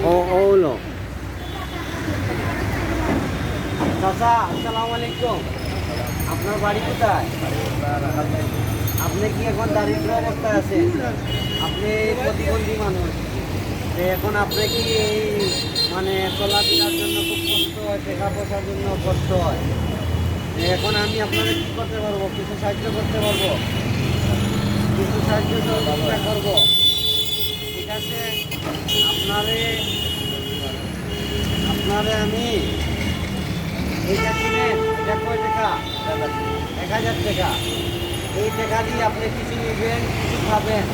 হলো চাচা, আসসালামু আলাইকুম। আপনার বাড়ি কোথায়? আপনি কি এখন দারিদ্র অবস্থায় আছেন? আপনি প্রতিবন্ধী মানুষ, তো এখন আপনি কি এই মানে চলাফেরার জন্য খুব কষ্ট হয়, টাকা পয়সার জন্য কষ্ট হয়, এখন আমি আপনাদের কী করতে পারবো? কিছু সাহায্য করতে পারবো, কিছু সাহায্য সহযোগিতা করবো, ঠিক আছে? আপনারে আপনারে আমি এইটা কিনেন, এটা কয় টাকা? 1000 টাকা। এই টাকা দিয়ে আপনি কিছু নেবেন, কিছু খাবেন,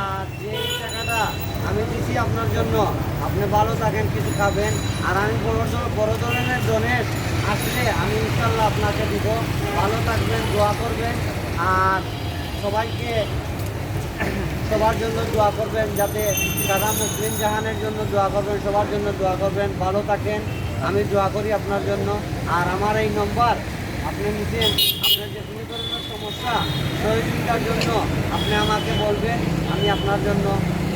আর যে টাকাটা আমি দিচ্ছি আপনার জন্য, আপনি ভালো থাকেন, কিছু খাবেন, আর আমি বড় ধরনের ডোনেট আসলে আমি ইনশাল্লাহ আপনাকে দিব। ভালো থাকবেন, দোয়া করবেন, আর সবাইকে সবার জন্য দোয়া করবেন, যাতে সারা মুসলিম জাহানের জন্য দোয়া করবেন, সবার জন্য দোয়া করবেন। ভালো থাকেন, আমি দোয়া করি আপনার জন্য। আর আমার এই নম্বর আপনি নিতেন, আপনার যে কোনো ধরনের সমস্যা সহযোগিতার জন্য আপনি আমাকে বলবেন, আমি আপনার জন্য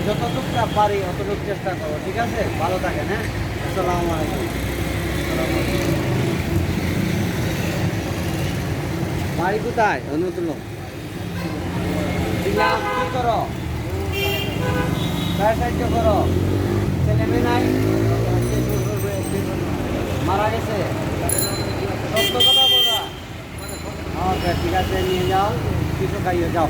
যতটুকু পারি অতটুকু চেষ্টা করবো, ঠিক আছে? ভালো থাকেন, হ্যাঁ। আসসালামু আলাইকুম। বাড়ি কোথায়? অনুতুল কি করো? সাহায্য করো। ছেলে মেয়ে নাই? মারা গেছে? সত্য কথা বলবা? আচ্ছা, ঠিক আছে, নিয়ে যাও, কিছু খাইয়ে যাও।